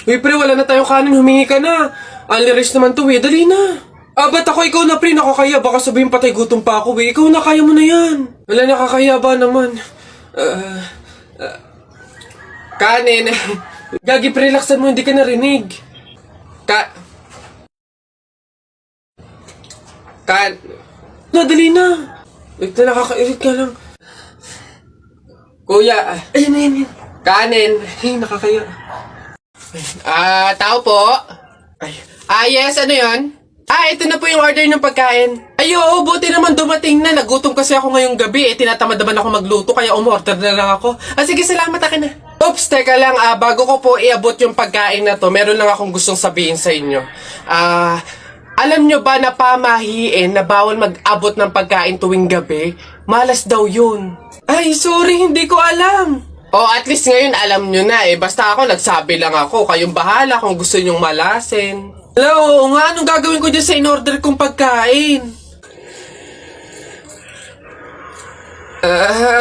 Uy, pre, wala na tayong kanin. Humingi ka na. Only rice naman to, eh. Dali na. Ba't ako? Ikaw na, pre. Nakakaya. Baka sabihin patay gutom pa ako, eh. Ikaw na, kaya mo na yan. Wala, nakakaya ba naman? Kanin. Gagi, pre, relaxan mo. Hindi ka narinig. Dali na. Wait na, nakakairit ka lang. Kuya, ayan. Kanin. Ay, nakakaya. Tao po? Yes, ano yun? Ito na po yung order ng pagkain. Ay, oo, buti naman dumating na. Nagutom kasi ako ngayong gabi. Tinatamad naman ako magluto, kaya umorder na lang ako. Sige, salamat, akin na. Oops, teka lang, bago ko po iabot yung pagkain na to, meron lang akong gustong sabihin sa inyo. Alam nyo ba na pamahiin na bawal mag-abot ng pagkain tuwing gabi? Malas daw yun. Ay, sorry, hindi ko alam. At least ngayon alam nyo na eh. Basta ako, nagsabi lang ako. Kayong bahala kung gusto nyong malasin. Hello, nga, anong gagawin ko dyan sa in-order kong pagkain?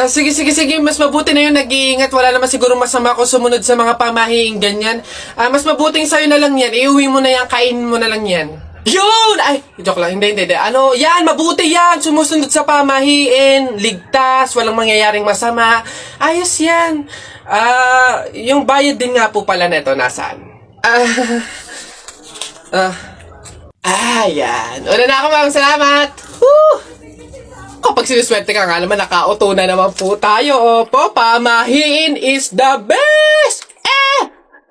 Sige. Mas mabuti na yun, nag-iingat. Wala naman siguro masama kung sumunod sa mga pamahiing ganyan. Mas mabuting sa'yo na lang yan. Iuwi mo na yan, kainin mo na lang yan. Yun! Ay, joke lang. Hindi. Yan, mabuti yan. Sumusunod sa pamahiin. Ligtas, walang mangyayaring masama. Ayos yan. Yung bayad din nga po pala neto, nasaan? Yan. Una na ako, ma'am. Salamat. Woo! Kapag sinuswerte ka nga naman, nakauto na naman po tayo. Opo, pamahiin is the best!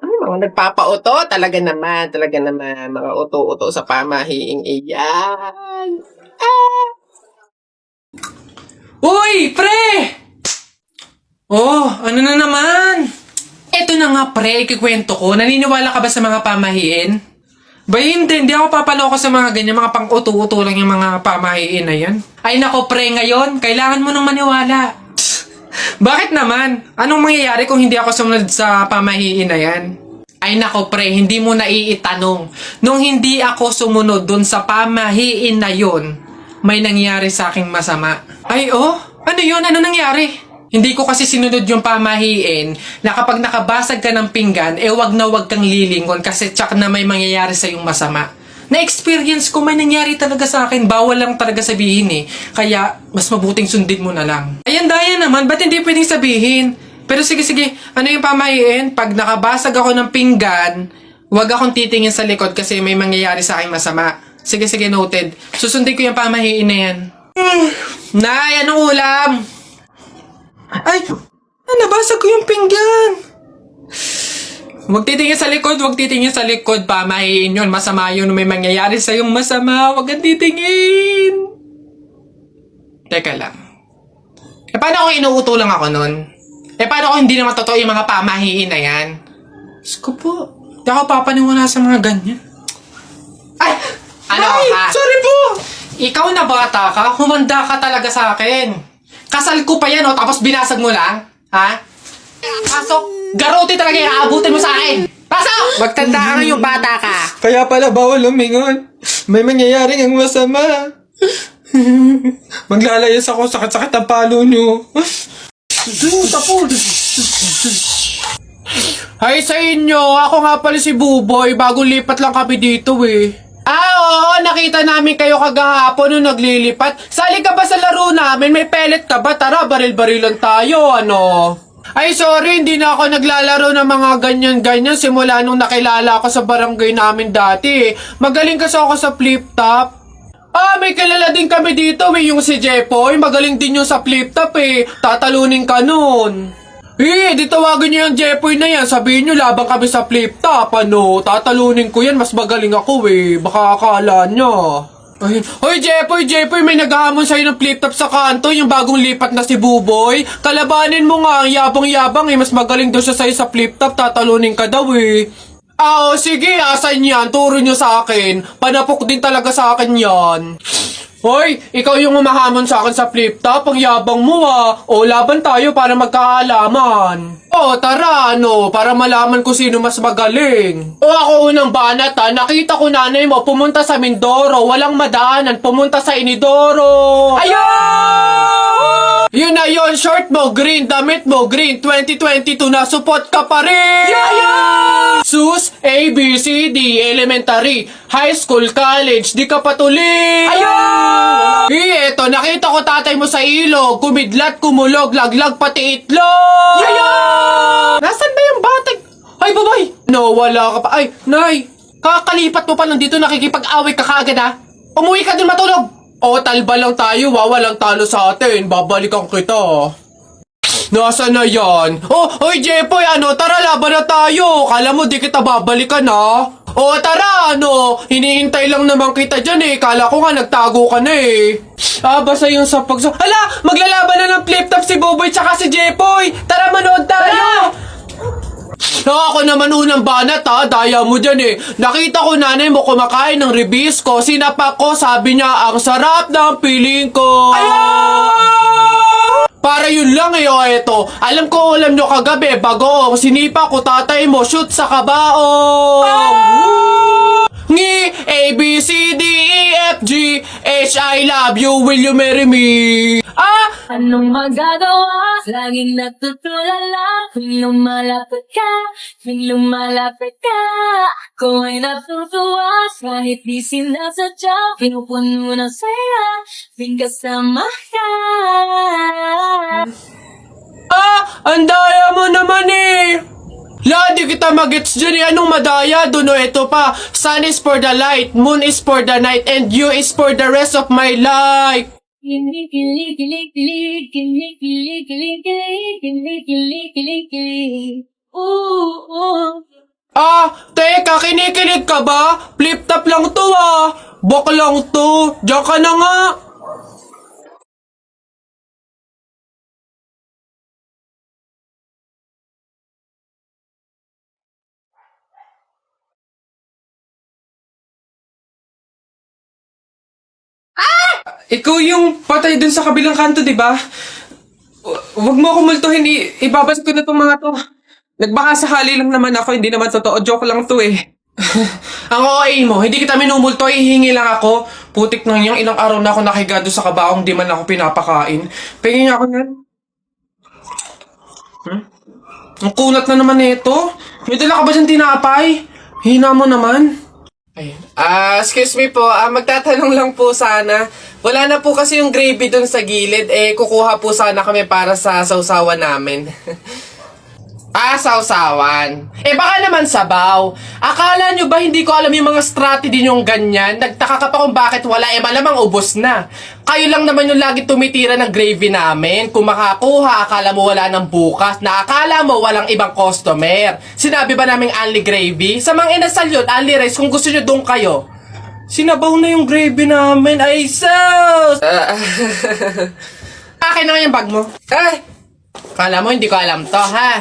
Mga nagpapauto, talaga naman, mga uto-uto sa pamahiing iyan. Uy, pre! Ano na naman? Eto na nga, pre, ikikwento ko. Naniniwala ka ba sa mga pamahiin? Hindi ako papaloko sa mga ganyan, mga pang-uto-uto lang yung mga pamahiin na yan. Ay nako, pre, ngayon, kailangan mo nang maniwala. Bakit naman? Anong mangyayari kung hindi ako sumunod sa pamahiin na yan? Ay nako, pre, hindi mo na iitanong. Nung hindi ako sumunod dun sa pamahiin na yun, may nangyari sa aking masama. Ano yun? Ano nangyari? Hindi ko kasi sinunod yung pamahiin na kapag nakabasag ka ng pinggan, wag na wag kang lilingon kasi tsak na may mangyayari sa yung masama. Na-experience ko, may nangyari talaga sa akin. Bawal lang talaga sabihin eh. Kaya, mas mabuting sundin mo na lang. Ayan, daya naman. Ba't hindi pwedeng sabihin? Pero sige. Ano yung pamahiin? Pag nakabasag ako ng pinggan, wag akong titingin sa likod kasi may mangyayari sa akin masama. Sige, noted. Susundin ko yung pamahiin na yan. Nay, anong ulam? Ay, nabasag ko yung pinggan. Huwag titingin sa likod, pamahiin yun. Masama yun, may mangyayari sa yung masama. Huwag kang titingin. Teka lang. Paano kung inuuto lang ako nun? Paano kung hindi naman totoo yung mga pamahiin na yan? Diyos ko po, hindi ako papaniwala sa mga ganyan. Ay! Sorry po! Ikaw na bata ka, humanda ka talaga sa akin. Kasal ko pa yan, tapos binasag mo lang? Ha? Pasok! Garote talaga yung aabutin mo sa akin! Pasok! Magtanda ka yung bata ka! Kaya pala bawal lumingon. May mangyayaring ang masama. Maglalayas ako, sakit-sakit ang palo nyo. Hi sa inyo! Ako nga pala si Buboy. Bagong lipat lang kami dito eh. Oo, nakita namin kayo kagahapon nung naglilipat. Sali ka ba sa laro namin? May pellet ka ba? Tara, baril-barilan tayo, ano? Ay, sorry, hindi na ako naglalaro ng mga ganyan-ganyan simula nung nakilala ako sa barangay namin dati. Magaling kasi ako sa flip-top. May kilala din kami dito, yung si Jepoy. Magaling din yung sa flip-top eh. Tatalunin ka nun. Di tawagin niyo yung Jepoy na yan. Sabihin niyo, labang kami sa flip-top, ano? Tatalunin ko yan, mas magaling ako eh. Baka akala niya. Ayun. Hoy, Jepoy, may naghahamon sa'yo ng flip-top sa kanto, yung bagong lipat na si Buboy. Kalabanin mo nga, yabang-yabang eh. Mas magaling daw siya sa'yo sa flip-top, tatalunin ka daw eh. Sige, asan yan? Turo niyo sa akin. Panapok din talaga sa akin yan. Hoy, ikaw yung umahamon sa akin sa flip-top. Ang yabang mo laban tayo para magkaalaman. Tara, para malaman ko sino mas magaling. Ako unang banat nakita ko nanay mo pumunta sa Mindoro. Walang madaanan, pumunta sa Inidoro. Ayun! Yun na yun, short mo green, damit mo green. 2022 na, support ka pa rin! Yeah! Sus, A, B, C, D, elementary, high school, college, di ka patuloy! Ayun! Eto, nakita ko tatay mo sa ilog, kumidlat, kumulog, laglag, pati itlog! Ayun! Nasaan ba yung batang? Ay, babay! No, wala ka pa. Ay, nay! Kakalipat mo pa lang dito, nakikipag-away ka kaagad ha? Umuwi ka din matulog! O, talba lang tayo, walang talo sa atin. Babalikan kita. Nasaan na yan? Oh, oy, Jepoy, tara, laban na tayo. Kala mo, di kita babalikan, ha? O, tara, hinihintay lang naman kita dyan, eh. Kala ko nga, nagtago ka na, eh. Basta yung sa Hala, maglalaban na ng flip-top si Boboy tsaka si Jepoy. Tara, manood tayo. Ako naman unang banat ha, daya mo dyan eh. Nakita ko nanay mo kumakain ng ribisco, sinapak ko, sabi niya, ang sarap ng piling ko. Para yun lang eh, eto. Alam ko ulam nyo kagabi, bagoong, sinipa ko tatay mo, shoot sa kabaong. Ngi, A, B, C, D, E, F, G, H, I love you, will you marry me? Anong magagawa? Laging natutulala tuwing lumalapit ka, Ako ay natutuwa kahit di sinasadya, pinupuno ng saya tuwing kasama ka. Ang daya mo naman eh! La, di kita magets dyan eh. Anong madaya? Duno, ito pa. Sun is for the light, moon is for the night, and you is for the rest of my life. Kilig, kilig, kilig, kilig, kilig, kilig, kilig, kilig, kilig, kilig, kilig, kilig. Ooh. Teka, kinikilig ka ba? Flip-top lang to Bok lang to. Diyan ka na nga. Ikaw yung patay dun sa kabilang kanto, di ba? Huwag mo akong multuhin, ibabas ko na tong mga to. Nagbaka sakali lang naman ako, hindi naman totoo. Joke lang to eh. Ang OA mo, hindi kita minumulto, hihingi lang ako. Putik nang yung ilang araw na ako nakigado sa kabaong, di man ako pinapakain. Pingin ako yan. Ang kunat na naman nito. May dala ka ba dyan tinapay? Hina mo naman. Excuse me po, magtatanong lang po sana. Wala na po kasi yung gravy dun sa gilid, kukuha po sana kami para sa sausawan namin. Sausawan. Baka naman sabaw. Akala nyo ba hindi ko alam yung mga strategy nyong ganyan? Nagtaka ka pa kung bakit wala, malamang ubos na. Kayo lang naman yung lagi tumitira ng gravy namin. Kung makakuha, akala mo wala ng bukas, na akala mo walang ibang customer. Sinabi ba naming only gravy? Sa mga inasal yun, only rice, kung gusto nyo doon kayo. Sinabaw na yung gravy namin. Ay, sus! Akin na nga yung bag mo. Kala mo hindi ko alam to, ha?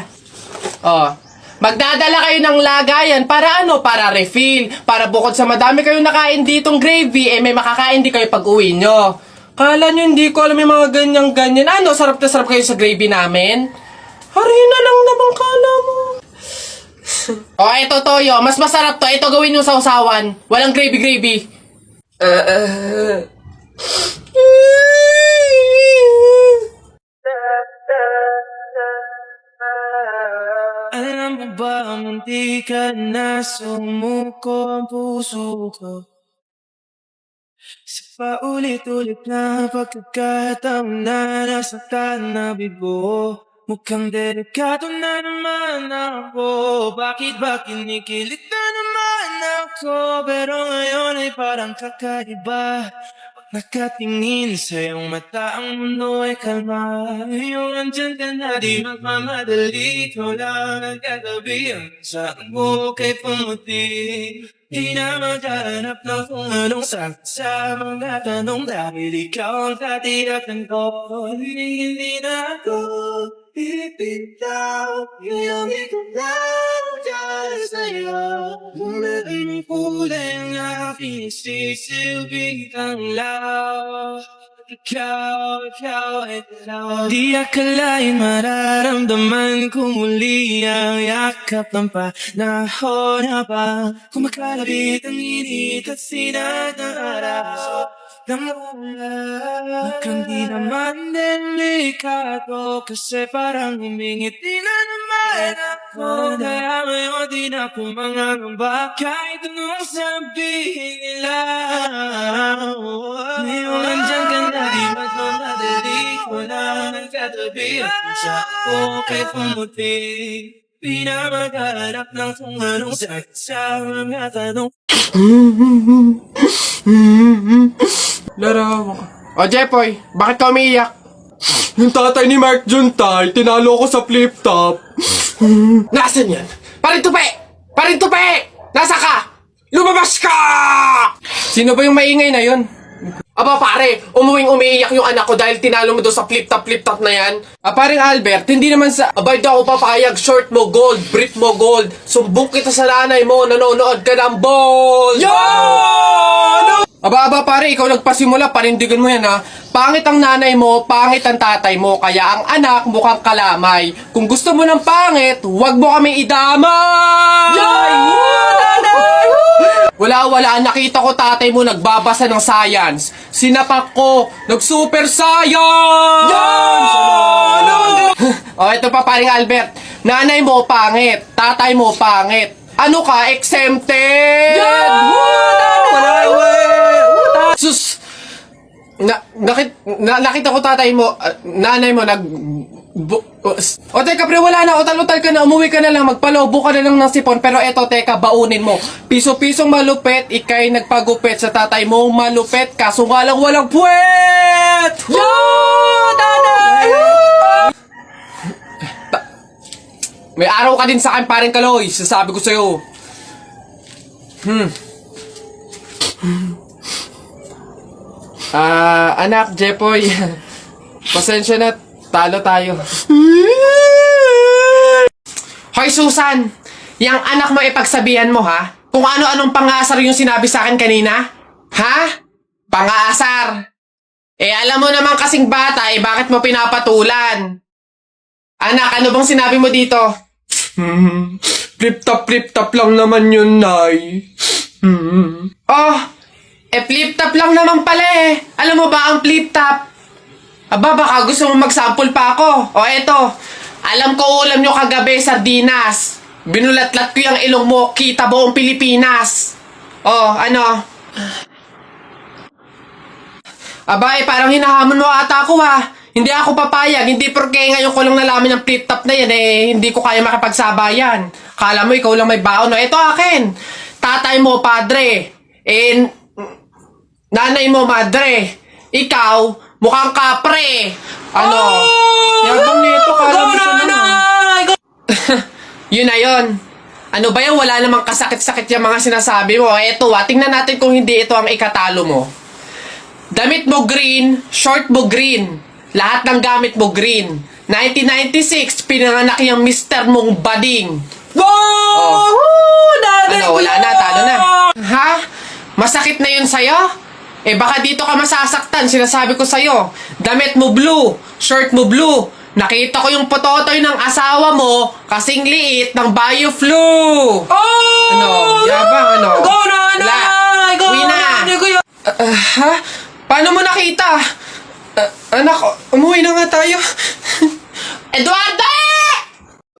Magdadala kayo ng lagayan para para refill. Para bukod sa madami kayong nakain ditong gravy, may makakain din kayo pag uwi nyo. Kala nyo hindi ko alam yung mga ganyan-ganyan. Sarap na sarap kayo sa gravy namin? Harina lang naman kala mo. Ito toyo, mas masarap to. Ito gawin yung sausawan. Walang gravy-gravy. Alam mo ba, munti ka na sumuko ang puso ko sa paulit-ulit na pagkakataon na nasaktan na bigo. Mukhang delikado na naman ako. Bakit ba kinikilig na naman ako? Pero ngayon ay parang kakaiba. Nakatingin sa iyong mata, ang mundo ay kalma. Ngayon andyan ka na, di magmamadali. Ikaw lang ang katabi, ang sa mo kay pumuti. Di na maghahanap ng kung anong sakit sa mga tanong, dahil ikaw ang katirakan ko. Hindi na ako pipitaw. Ngayon ikaw lang dyan sa'yo. Kung naging kulay ang aking sisilbing tanglaw. Ikaw ay tanaw. Di akalain mararamdaman ko muli ang yakap ng panahon habang kumakalabit ang init at sinat ng araw. Mukhang di naman delikado kasi parang humingiti na naman Kaya ngayon di na ako mangangamba kahit anong sabihin nila. Ngayon nandyan ka na, di ba't mamadali ko na nagkatabi at siya ako kay pumuti. Pinamaghanap ng kung anong sakit sa mga tanong. Laro. O, Jepoy, bakit ka umiiyak? Yung tatay ni Mark Juntay, tinalo ko sa flip top. Nasaan yan? Parintupe! Parintupe! Nasa ka? Lumabas ka! Sino ba yung maingay na yun? Aba pare, umiiyak yung anak ko dahil tinalo mo doon sa flip top na yan. Paring Albert, hindi naman sa... Abay daw ako papayag, short mo gold, brief mo gold. Sumbong kita sa nanay mo, nanonood ka ng ball! Aba pare, ikaw nagpasimula, panindigan mo yan ha. Pangit ang nanay mo, pangit ang tatay mo, kaya ang anak mukhang kalamay. Kung gusto mo ng pangit, huwag mo kami idamay! Wala, nakita ko tatay mo nagbabasa ng science. Sinapak ko, nag-super science! O, ito pa paring Albert. Nanay mo pangit, tatay mo pangit. Ano ka, exempted? Sus! Nakita ko tatay mo, nanay mo, o teka pre, wala na, utal-utal ka na, umuwi ka na lang, magpalobo ka na lang ng sipon, pero eto teka, baunin mo. Piso-pisong malupet, ikay nagpagupit sa tatay mo, malupet, kaso nga lang walang puwet! May araw ka din sa akin, paring Kaloy, sasabi ko sa'yo. Anak, Jepoy, pasensya na, talo tayo. Hoy Susan, yung anak mo ipagsabihan mo ha? Kung ano-anong pangasar yung sinabi sa akin kanina? Ha? Pangasar? Alam mo naman kasing bata, bakit mo pinapatulan? Anak, ano bang sinabi mo dito? Flip top lang naman yun, Nay. Oh, flip top lang naman pala eh. Alam mo ba ang flip top? Aba, baka gusto mo mag-sample pa ako. O eto, alam ko ulam nyo kagabi, sardinas. Binulatlat ko yung ilong mo, kita buong Pilipinas. Oh, ano? Aba, parang hinahamon mo ata ako ha. Hindi ako papayag, hindi porke ngayon ko lang nalaman ng flip top na yan hindi ko kaya makapagsabayan. Kala mo ikaw lang may baon. No, ito akin. Tatay mo, padre. Nanay mo, madre. Ikaw, mukhang kapre. Ano? Yabang nito, kala mo siya naman. Yun na yun. Ano ba yan? Wala namang kasakit-sakit yung mga sinasabi mo. Eto tingnan natin kung hindi ito ang ikatalo mo. Damit mo green, short mo green. Lahat ng gamit mo green. 1996, pinanganak yung mister mong bading. Wow! Ano, wala na, talo na. Ha? Masakit na yun sa'yo? Baka dito ka masasaktan, sinasabi ko sa'yo. Damit mo blue, shirt mo blue. Nakita ko yung pototoy ng asawa mo, kasing liit ng BioFlu. Oh! Ano, yabang, ano? Go na, nanay! Go Uwi na. na! Ha? Paano mo nakita? Anak, umuwi na nga tayo. Eduardo!